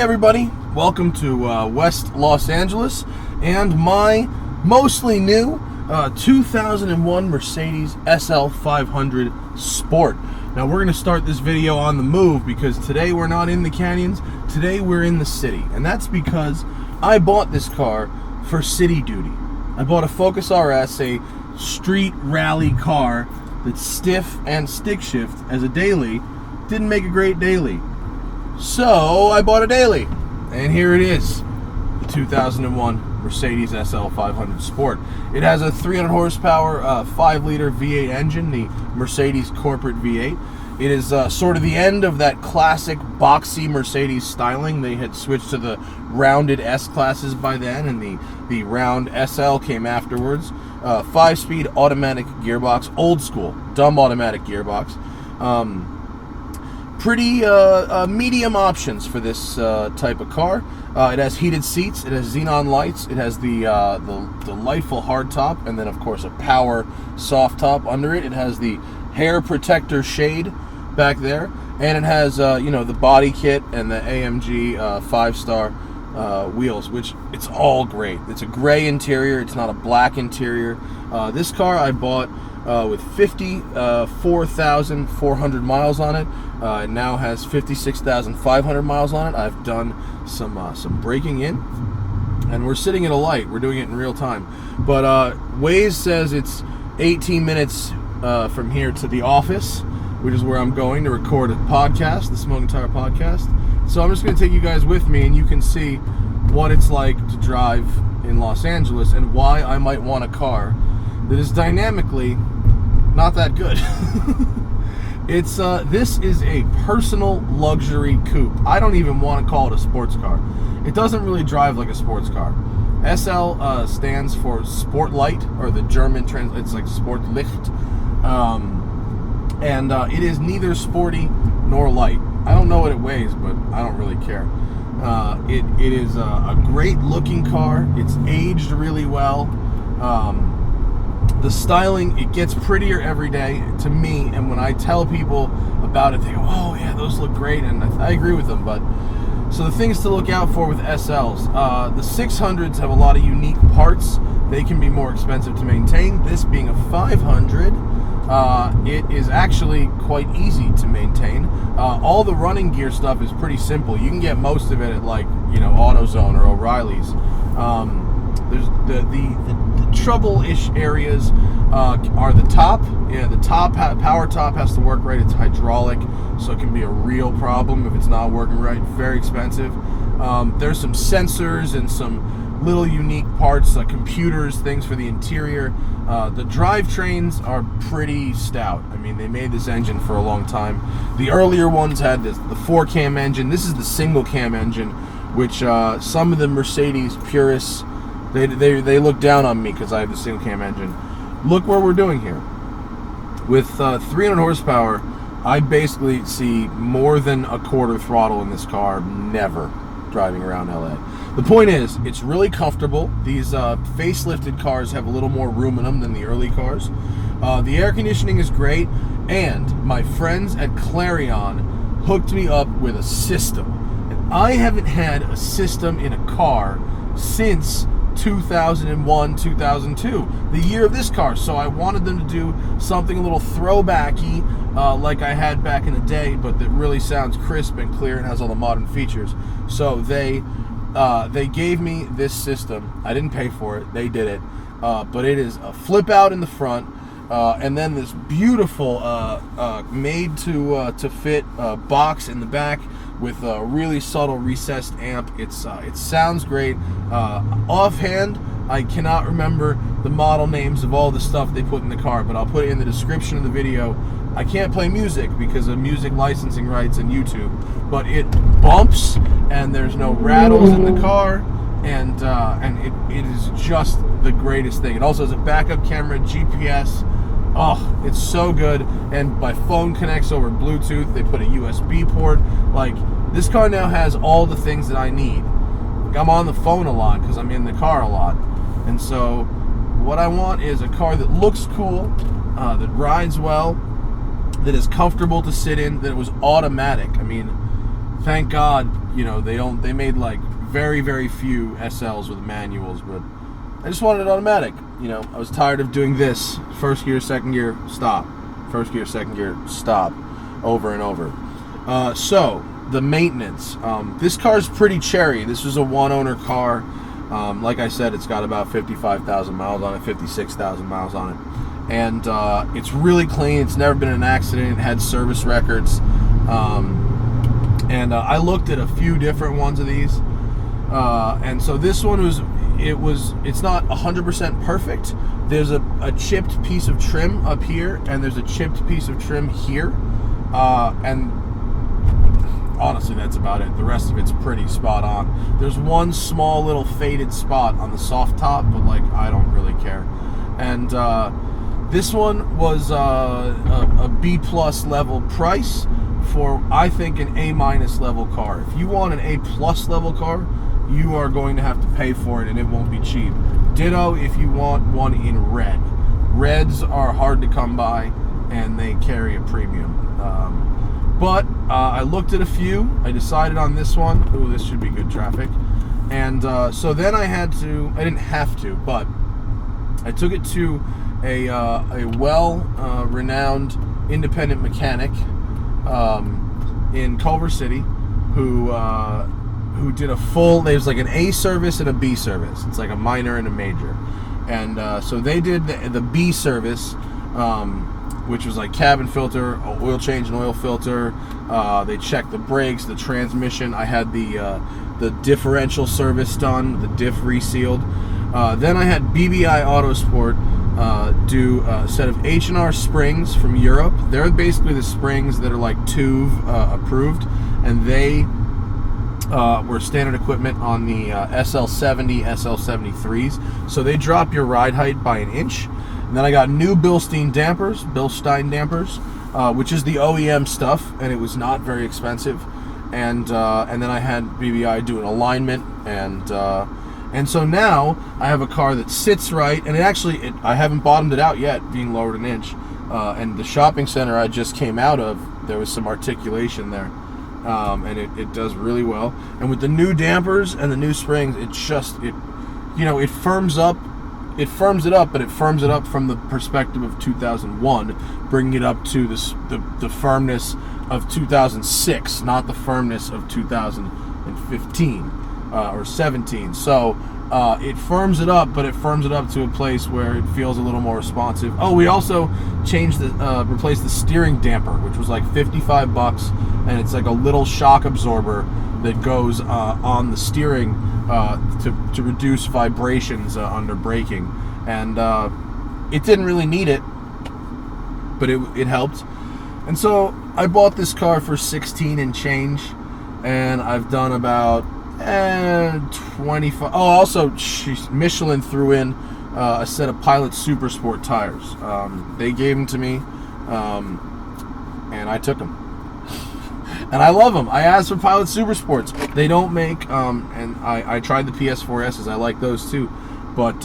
Hey everybody, welcome to West Los Angeles and my mostly new 2001 Mercedes SL500 Sport. Now we're going to start this video on the move because today we're not in the canyons, today we're in the city. And that's because I bought this car for city duty. I bought a Focus RS, a street rally car that's stiff and stick shift as a daily. Didn't make a great daily. So I bought a daily, and here it is, the 2001 Mercedes SL500 Sport. It has a 300 horsepower, 5-liter V8 engine, the Mercedes corporate V8. It is sort of the end of that classic boxy Mercedes styling. They had switched to the rounded S-classes by then, and the round SL came afterwards. 5-speed automatic gearbox, old school, dumb automatic gearbox. Pretty medium options for this type of car. It has heated seats, it has xenon lights, it has the delightful hardtop, and then of course a power soft top under it. It has the hair protector shade back there, and it has the body kit and the AMG 5-star wheels, which it's all great. It's a gray interior, it's not a black interior. This car I bought with 54,400 miles on it. It now has 56,500 miles on it. I've done some braking in, and we're sitting at a light. We're doing it in real time. But Waze says it's 18 minutes from here to the office, which is where I'm going to record a podcast, the Smoking Tire podcast. So I'm just going to take you guys with me, and you can see what it's like to drive in Los Angeles and why I might want a car that is dynamically not that good. This is a personal luxury coupe. I don't even want to call it a sports car. It doesn't really drive like a sports car. SL stands for Sport Light, or the German it's like Sportlicht. And it is neither sporty nor light. I don't know what it weighs, but I don't really care. It is a great looking car. It's aged really well. The styling, it gets prettier every day to me, and when I tell people about it, they go, oh yeah, those look great, and I agree with them. But so the things to look out for with SLs, the 600s have a lot of unique parts. They can be more expensive to maintain. This being a 500, it is actually quite easy to maintain. All the running gear stuff is pretty simple. You can get most of it at AutoZone or O'Reilly's. There's the trouble-ish areas are the top. Yeah, the top power top has to work right. It's hydraulic, so it can be a real problem if it's not working right. Very expensive. There's some sensors and some little unique parts, computers, things for the interior. The drivetrains are pretty stout. I mean, they made this engine for a long time. The earlier ones had the 4-cam engine. This is the single-cam engine, which some of the Mercedes purists, they look down on me because I have the single cam engine. Look what we're doing here. With 300 horsepower, I basically see more than a quarter throttle in this car, never driving around LA. The point is, it's really comfortable. These facelifted cars have a little more room in them than the early cars. The air conditioning is great, and my friends at Clarion hooked me up with a system. And I haven't had a system in a car since 2001, 2002, the year of this car. So I wanted them to do something a little throwbacky, like I had back in the day, but that really sounds crisp and clear and has all the modern features. So they gave me this system. I didn't pay for it. They did it. But it is a flip out in the front, and then this beautiful made to fit box in the back with a really subtle recessed amp. It sounds great. Offhand, I cannot remember the model names of all the stuff they put in the car, but I'll put it in the description of the video. I can't play music because of music licensing rights and YouTube, but it bumps and there's no rattles in the car, and it is just the greatest thing. It also has a backup camera, GPS. Oh, it's so good. And my phone connects over Bluetooth. They put a USB port. Like, this car now has all the things that I need. Like, I'm on the phone a lot because I'm in the car a lot. And so what I want is a car that looks cool, that rides well, that is comfortable to sit in, that it was automatic. I mean, thank God, you know, they made like very, very few SLs with manuals, but I just wanted it automatic. You know, I was tired of doing this first gear, second gear, stop, first gear, second gear, stop, over and over. So the maintenance. This car's pretty cherry. This was a one-owner car. Like I said, it's got about 55,000 miles on it, 56,000 miles on it, and it's really clean. It's never been in an accident. It had service records, and I looked at a few different ones of these, and so this one it's not 100% perfect. There's a chipped piece of trim up here, and there's a chipped piece of trim here, and honestly, that's about it. The rest of it's pretty spot on. There's one small little faded spot on the soft top, but like, I don't really care. And this one was a B+ level price for, I think, an A- level car. If you want an A+ level car, you are going to have to pay for it, and it won't be cheap. Ditto if you want one in red. Reds are hard to come by, and they carry a premium. But I looked at a few. I decided on this one. Ooh, this should be good traffic. And so then I didn't have to, but I took it to a well-renowned independent mechanic in Culver City who did a full, there's like an A service and a B service. It's like a minor and a major. And so they did the B service, which was like cabin filter, oil change and oil filter. They checked the brakes, the transmission. I had the differential service done, the diff resealed. Then I had BBI Autosport do a set of H&R springs from Europe. They're basically the springs that are like TÜV approved, and they were standard equipment on the SL70, SL73s. So they drop your ride height by an inch. And then I got new Bilstein dampers, which is the OEM stuff, and it was not very expensive. And then I had BBI do an alignment, and so now I have a car that sits right, and I haven't bottomed it out yet, being lowered an inch. And the shopping center I just came out of, there was some articulation there, and it does really well. And with the new dampers and the new springs, it firms up. It firms it up, but it firms it up from the perspective of 2001, bringing it up to the firmness of 2006, not the firmness of 2015 or 17. So it firms it up, but it firms it up to a place where it feels a little more responsive. Oh, we also replaced the steering damper, which was like $55, and it's like a little shock absorber that goes on the steering to reduce vibrations under braking. And it didn't really need it, but it helped. And so I bought this car for 16 and change, and I've done about 25. Oh, also Michelin threw in a set of Pilot Super Sport tires. They gave them to me, and I took them. And I love them. I asked for Pilot Super Sports. They don't make, and I tried the PS4S's. I like those too, but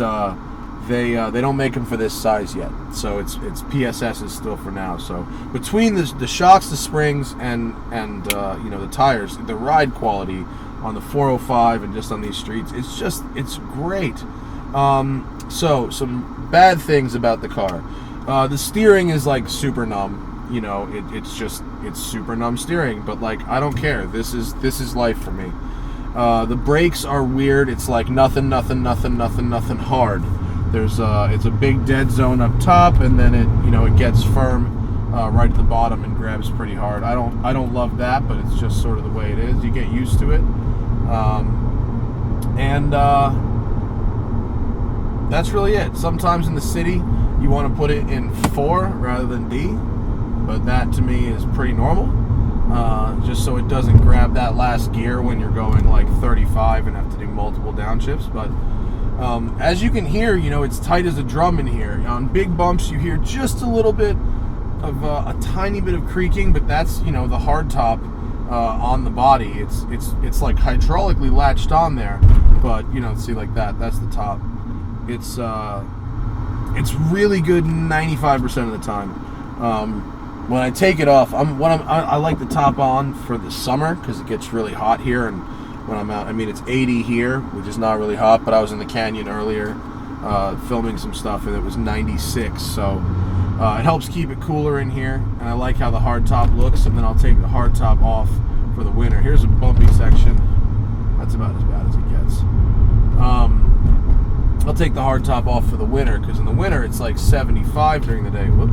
they don't make them for this size yet. So it's PSS's still for now. So between the shocks, the springs, and the tires, the ride quality on the 405 and just on these streets, it's great. So some bad things about the car. The steering is like super numb. You know, it's super numb steering, but like, I don't care. This is life for me. The brakes are weird. It's like nothing hard. There's it's a big dead zone up top, and then it gets firm right at the bottom and grabs pretty hard. I don't love that, but it's just sort of the way it is. You get used to it. That's really it. Sometimes in the city you want to put it in 4 rather than D, but that to me is pretty normal, just so it doesn't grab that last gear when you're going like 35 and have to do multiple downshifts. But as you can hear, it's tight as a drum in here. On big bumps you hear just a little bit of a tiny bit of creaking, but that's the hard top on the body. It's like hydraulically latched on there, but see, like that's the top. It's really good 95% of the time. when I take it off, I like the top on for the summer because it gets really hot here, and when I'm out, I mean, it's 80 here, which is not really hot, but I was in the canyon earlier filming some stuff, and it was 96, so it helps keep it cooler in here, and I like how the hard top looks, and then I'll take the hard top off for the winter. Here's a bumpy section. That's about as bad as it gets. I'll take the hard top off for the winter, because in the winter it's like 75 during the day. Whoop.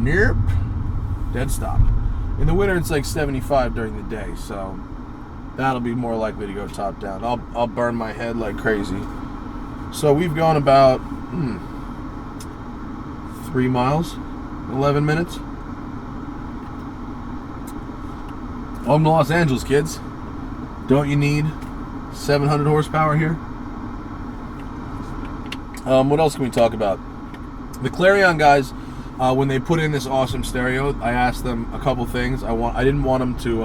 Nope. Dead stop. In the winter it's like 75 during the day, so that'll be more likely to go top down. I'll burn my head like crazy. So we've gone about 3 miles, 11 minutes. Welcome to Los Angeles, kids. Don't you need 700 horsepower here? What else can we talk about? The Clarion guys, when they put in this awesome stereo, I asked them a couple things. I didn't want them to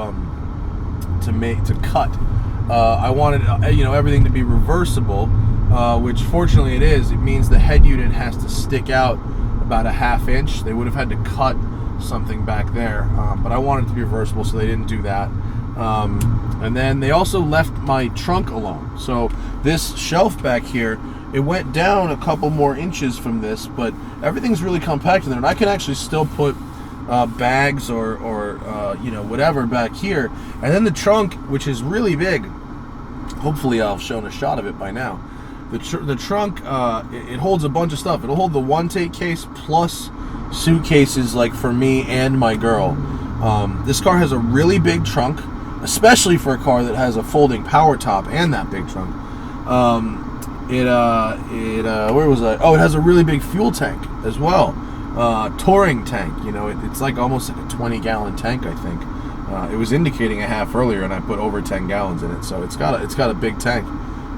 cut. I wanted everything to be reversible, which fortunately it is. It means the head unit has to stick out about a ½ inch. They would have had to cut something back there, but I wanted it to be reversible, so they didn't do that. And then they also left my trunk alone. So this shelf back here, it went down a couple more inches from this, but everything's really compact in there, and I can actually still put bags or whatever back here. And then the trunk, which is really big, hopefully I've shown a shot of it by now. The trunk, it holds a bunch of stuff. It'll hold the one take case plus suitcases, like for me and my girl. This car has a really big trunk, especially for a car that has a folding power top and that big trunk. Where was I? Oh, it has a really big fuel tank as well. Touring tank, it's like almost like a 20-gallon tank, I think. It was indicating a half earlier, and I put over 10 gallons in it, so it's got a big tank.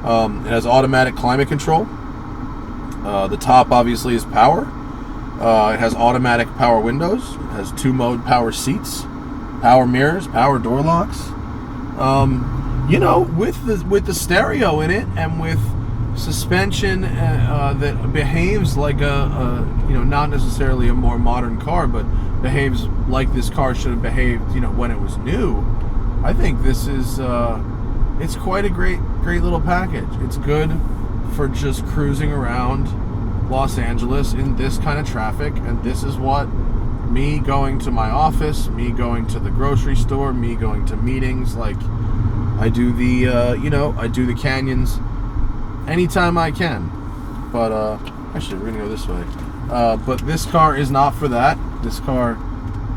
It has automatic climate control. The top obviously is power. It has automatic power windows. It has 2-mode power seats, power mirrors, power door locks. With the stereo in it, and with suspension that behaves like not necessarily a more modern car, but behaves like this car should have behaved, when it was new. I think this is it's quite a great little package. It's good for just cruising around Los Angeles in this kind of traffic, and this is what me going to my office, me going to the grocery store, me going to meetings, like I do the canyons anytime I can. But actually we're gonna go this way. But this car is not for that. This car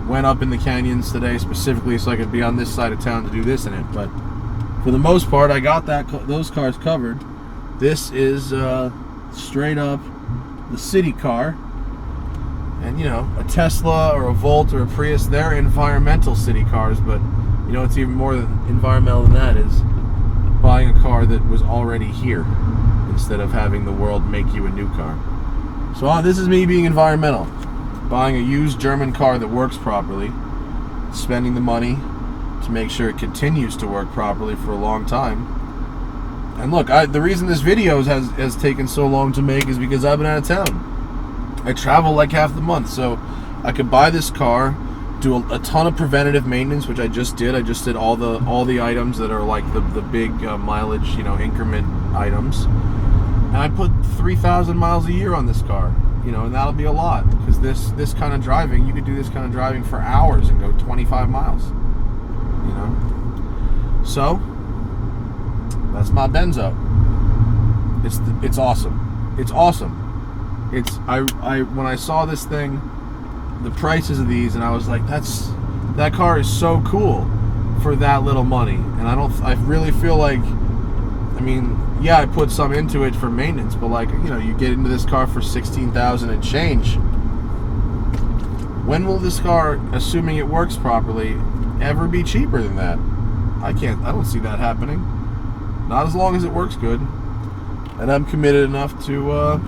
went up in the canyons today specifically so I could be on this side of town to do this in it. But for the most part, I got those cars covered. This is straight up the city car. And a Tesla or a Volt or a Prius, they're environmental city cars, but it's even more environmental than that is buying a car that was already here instead of having the world make you a new car. So this is me being environmental. Buying a used German car that works properly, spending the money to make sure it continues to work properly for a long time. And look, the reason this video has taken so long to make is because I've been out of town. I travel like half the month, so I could buy this car, do a ton of preventative maintenance, which I just did. I just did all the items that are like the big mileage, increment items. And I put 3,000 miles a year on this car, and that'll be a lot, because this kind of driving, you could do this kind of driving for hours and go 25 miles, So that's my Benzo. It's awesome. It's awesome. When I saw this thing, the prices of these, and I was like, that car is so cool for that little money. And I really feel like, I put some into it for maintenance, but you get into this car for $16,000 and change. When will this car, assuming it works properly, ever be cheaper than that? I don't see that happening. Not as long as it works good. And I'm committed enough to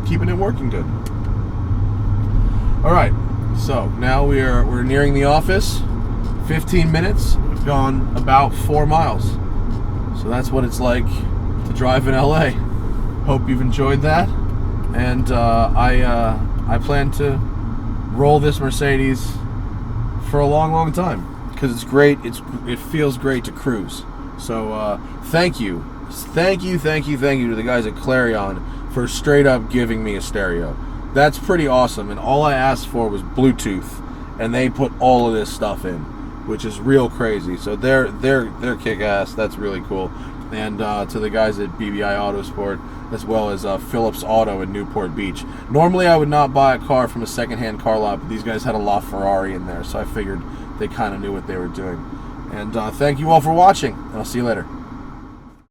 keeping it working good. Alright, so now we're nearing the office. 15 minutes. We've gone about 4 miles. So that's what it's like to drive in LA. Hope you've enjoyed that. And I plan to roll this Mercedes for a long, long time, because it's great. It feels great to cruise. So thank you to the guys at Clarion for straight up giving me a stereo. That's pretty awesome. And all I asked for was Bluetooth, and they put all of this stuff in, which is real crazy. So they're kick-ass. That's really cool. And to the guys at BBI Autosport, as well as Phillips Auto in Newport Beach. Normally I would not buy a car from a secondhand car lot, but these guys had a LaFerrari in there, so I figured they kind of knew what they were doing. And thank you all for watching, and I'll see you later.